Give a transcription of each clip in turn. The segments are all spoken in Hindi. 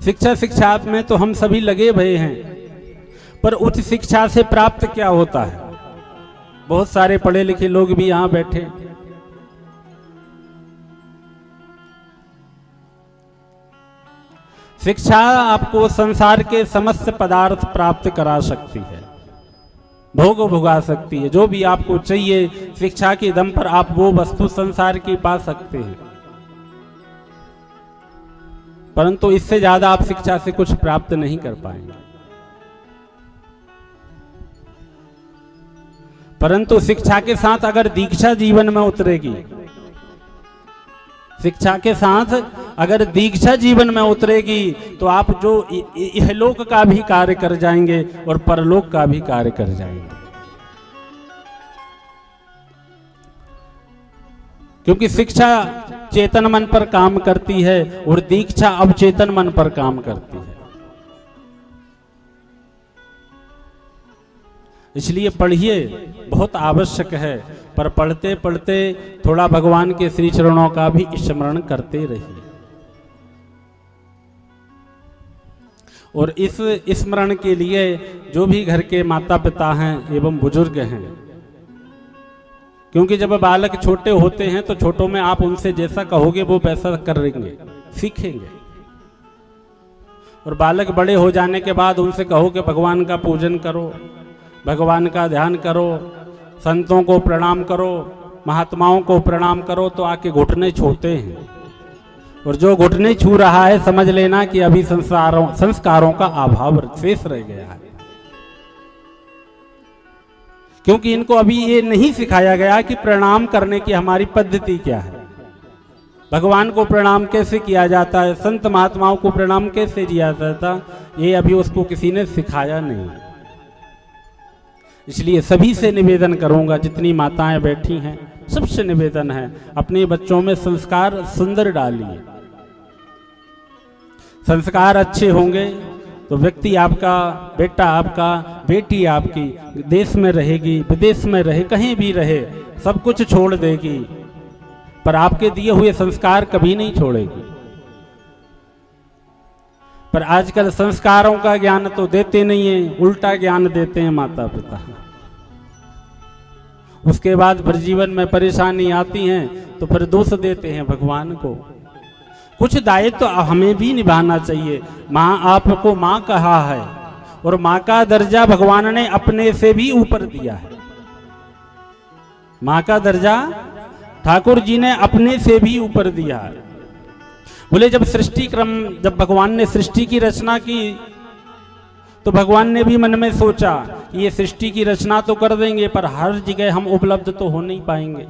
शिक्षा में तो हम सभी लगे भये हैं, पर उच्च शिक्षा से प्राप्त क्या होता है? बहुत सारे पढ़े लिखे लोग भी यहां बैठे। शिक्षा आपको संसार के समस्त पदार्थ प्राप्त करा सकती है, भोग भुगा सकती है। जो भी आपको चाहिए शिक्षा के दम पर आप वो वस्तु संसार की पा सकते हैं, परंतु इससे ज्यादा आप शिक्षा से कुछ प्राप्त नहीं कर पाएंगे। परंतु शिक्षा के साथ अगर दीक्षा जीवन में उतरेगी, शिक्षा के साथ अगर दीक्षा जीवन में उतरेगी, तो आप जो इहलोक का भी कार्य कर जाएंगे और परलोक का भी कार्य कर जाएंगे। क्योंकि शिक्षा चेतन मन पर काम करती है और दीक्षा अवचेतन मन पर काम करती है। इसलिए पढ़िए, बहुत आवश्यक है, पर पढ़ते पढ़ते थोड़ा भगवान के श्री चरणों का भी स्मरण करते रहिए। और इस स्मरण के लिए जो भी घर के माता पिता हैं एवं बुजुर्ग हैं, क्योंकि जब बालक छोटे होते हैं तो छोटों में आप उनसे जैसा कहोगे वो वैसा करेंगे, सीखेंगे। और बालक बड़े हो जाने के बाद उनसे कहो कि भगवान का पूजन करो, भगवान का ध्यान करो, संतों को प्रणाम करो, महात्माओं को प्रणाम करो, तो आके घुटने छूते हैं। और जो घुटने छू रहा है समझ लेना कि अभी संस्कारों का अभाव शेष रह गया है, क्योंकि इनको अभी ये नहीं सिखाया गया कि प्रणाम करने की हमारी पद्धति क्या है, भगवान को प्रणाम कैसे किया जाता है, संत महात्माओं को प्रणाम कैसे किया जाता, ये अभी उसको किसी ने सिखाया नहीं। इसलिए सभी से निवेदन करूंगा, जितनी माताएं बैठी हैं सबसे निवेदन है, अपने बच्चों में संस्कार सुंदर डालिए। संस्कार अच्छे होंगे तो व्यक्ति आपका, बेटा आपका, बेटी आपकी देश में रहेगी, विदेश में रहे, कहीं भी रहे, सब कुछ छोड़ देगी, पर आपके दिए हुए संस्कार कभी नहीं छोड़ेगी। पर आजकल संस्कारों का ज्ञान तो देते नहीं है, उल्टा ज्ञान देते हैं माता पिता। उसके बाद फिर जीवन में परेशानी आती है तो फिर दोष देते हैं भगवान को। कुछ दायित्व तो हमें भी निभाना चाहिए। माँ आपको माँ कहा है और माँ का दर्जा भगवान ने अपने से भी ऊपर दिया है। माँ का दर्जा ठाकुर जी ने अपने से भी ऊपर दिया है। बोले जब जब भगवान ने सृष्टि की रचना की तो भगवान ने भी मन में सोचा कि ये सृष्टि की रचना तो कर देंगे, पर हर जगह हम उपलब्ध तो हो नहीं पाएंगे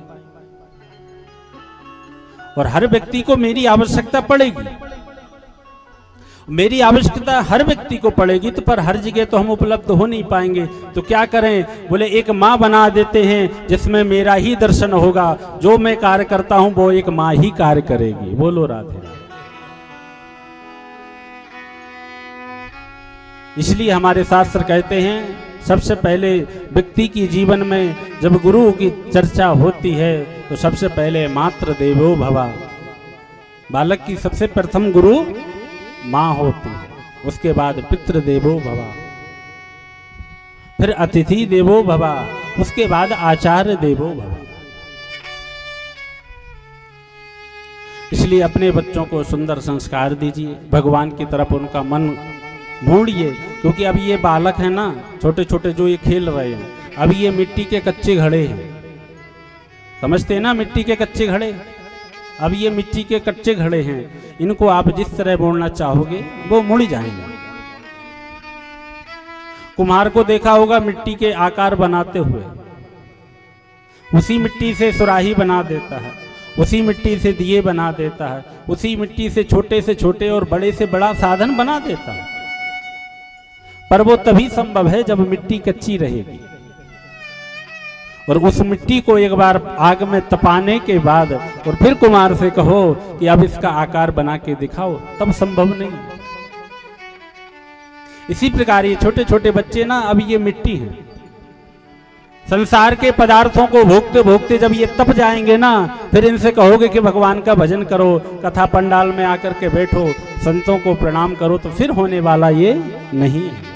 और हर व्यक्ति को मेरी आवश्यकता पड़ेगी, मेरी आवश्यकता हर व्यक्ति को पड़ेगी, तो पर हर जगह तो हम उपलब्ध हो नहीं पाएंगे। तो क्या करें? बोले एक माँ बना देते हैं जिसमें मेरा ही दर्शन होगा, जो मैं कार्य करता हूं वो एक माँ ही कार्य करेगी। बोलो राधे। इसलिए हमारे शास्त्र कहते हैं सबसे पहले व्यक्ति की जीवन में जब गुरु की चर्चा होती है तो सबसे पहले मातृ देवो भवा, बालक की सबसे प्रथम गुरु माँ होती है, उसके बाद पितृ देवो भवा, फिर अतिथि देवो भवा, उसके बाद आचार्य देवो भवा। इसलिए अपने बच्चों को सुंदर संस्कार दीजिए, भगवान की तरफ उनका मन मोड़िए, क्योंकि अभी ये बालक है ना, छोटे छोटे जो ये खेल रहे हैं, अभी ये मिट्टी के कच्चे घड़े हैं, समझते हैं ना, मिट्टी के कच्चे घड़े। अब ये मिट्टी के कच्चे घड़े हैं, इनको आप जिस तरह मोड़ना चाहोगे वो मुड़ जाएंगे। कुम्हार को देखा होगा मिट्टी के आकार बनाते हुए, उसी मिट्टी से सुराही बना देता है, उसी मिट्टी से दिए बना देता है, उसी मिट्टी से छोटे और बड़े से बड़ा साधन बना देता है, पर वो तभी संभव है जब मिट्टी कच्ची रहेगी। और उस मिट्टी को एक बार आग में तपाने के बाद और फिर कुम्हार से कहो कि अब इसका आकार बना के दिखाओ, तब संभव नहीं। इसी प्रकार ये छोटे छोटे बच्चे ना, अब ये मिट्टी है, संसार के पदार्थों को भोगते भोगते जब ये तप जाएंगे ना, फिर इनसे कहोगे कि भगवान का भजन करो, कथा पंडाल में आकर के बैठो, संतों को प्रणाम करो तो फिर होने वाला ये नहीं है।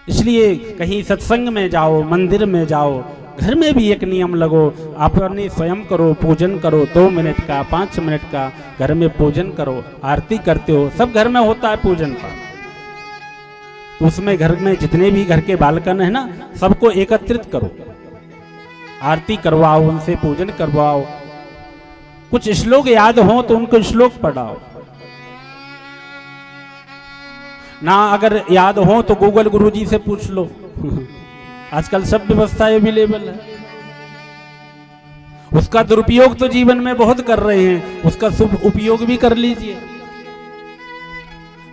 इसलिए कहीं सत्संग में जाओ, मंदिर में जाओ, घर में भी एक नियम लगो, अपने स्वयं करो, पूजन करो, 2 मिनट का 5 मिनट का घर में पूजन करो, आरती करते हो, सब घर में होता है पूजन का, तो उसमें घर में जितने भी घर के बालकन है ना, सबको एकत्रित करो, आरती करवाओ, उनसे पूजन करवाओ, कुछ श्लोक याद हो तो उनको श्लोक पढ़ाओ, ना अगर याद हो तो गूगल गुरुजी से पूछ लो आजकल सब व्यवस्था अवेलेबल है। उसका दुरुपयोग तो जीवन में बहुत कर रहे हैं, उसका शुभ उपयोग भी कर लीजिए।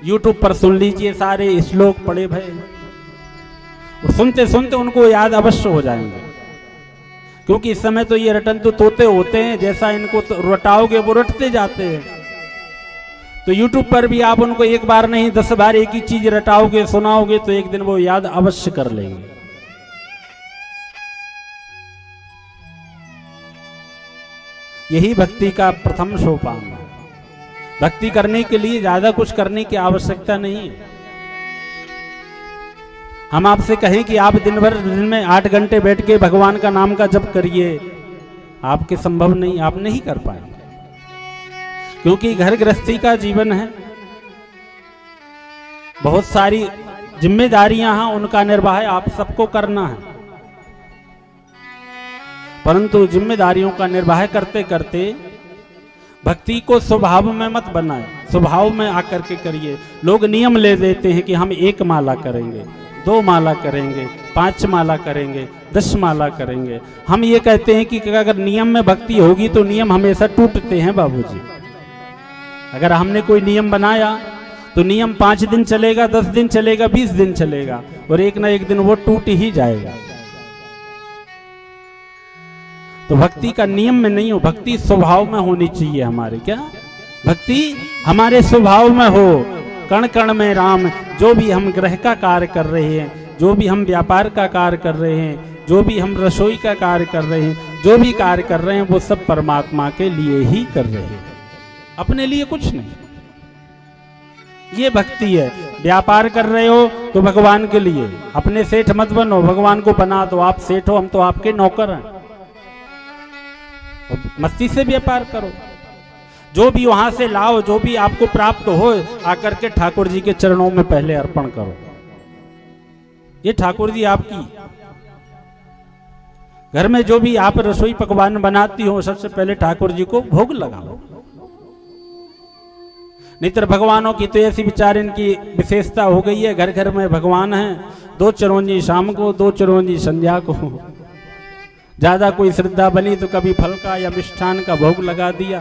YouTube पर सुन लीजिए, सारे श्लोक पढ़े भय, और सुनते सुनते उनको याद अवश्य हो जाएंगे, क्योंकि इस समय तो ये रटन तो तोते होते हैं, जैसा इनको तो रटाओगे वो रटते जाते हैं। तो YouTube पर भी आप उनको एक बार नहीं 10 बार एक ही चीज रटाओगे, सुनाओगे, तो एक दिन वो याद अवश्य कर लेंगे। यही भक्ति का प्रथम सोपान है। भक्ति करने के लिए ज्यादा कुछ करने की आवश्यकता नहीं है। हम आपसे कहें कि आप दिन में 8 घंटे बैठ के भगवान का नाम का जप करिए, आपके संभव नहीं, आप नहीं कर पाएंगे, क्योंकि घर गृहस्थी का जीवन है, बहुत सारी जिम्मेदारियां हैं, उनका निर्वाह आप सबको करना है। परंतु जिम्मेदारियों का निर्वाह करते करते भक्ति को स्वभाव में मत बनाए, स्वभाव में आकर के करिए। लोग नियम ले देते हैं कि हम 1 माला करेंगे, 2 माला करेंगे, 5 माला करेंगे, 10 माला करेंगे। हम ये कहते हैं कि अगर नियम में भक्ति होगी तो नियम हमेशा टूटते हैं बाबूजी। अगर हमने कोई नियम बनाया तो नियम 5 दिन चलेगा, 10 दिन चलेगा, 20 दिन चलेगा, और एक ना एक दिन वो टूट ही जाएगा। तो भक्ति का नियम में नहीं हो, भक्ति स्वभाव में होनी चाहिए हमारे। क्या भक्ति हमारे स्वभाव में हो, कण कण में राम। जो भी हम गृह का कार्य कर रहे हैं, जो भी हम व्यापार का कार्य कर रहे हैं, जो भी हम रसोई का कार्य कर रहे हैं, जो भी कार्य कर रहे हैं, वो सब परमात्मा के लिए ही कर रहे हैं, अपने लिए कुछ नहीं। ये भक्ति है। व्यापार कर रहे हो तो भगवान के लिए, अपने सेठ मत बनो, भगवान को बना दो। आप सेठ हो, हम तो आपके नौकर हैं। मस्ती से व्यापार करो, जो भी वहां से लाओ, जो भी आपको प्राप्त हो, आकर के ठाकुर जी के चरणों में पहले अर्पण करो। ये ठाकुर जी आपकी, घर में जो भी आप रसोई पकवान बनाती हो, सबसे पहले ठाकुर जी को भोग लगाओ। नहीं तो भगवानों की तो ऐसी विचार इनकी विशेषता हो गई है, घर घर में भगवान है, 2 चिरौंजी शाम को, 2 चिरौंजी संध्या को। ज्यादा कोई श्रद्धा बनी तो कभी फल का या मिष्ठान का भोग लगा दिया,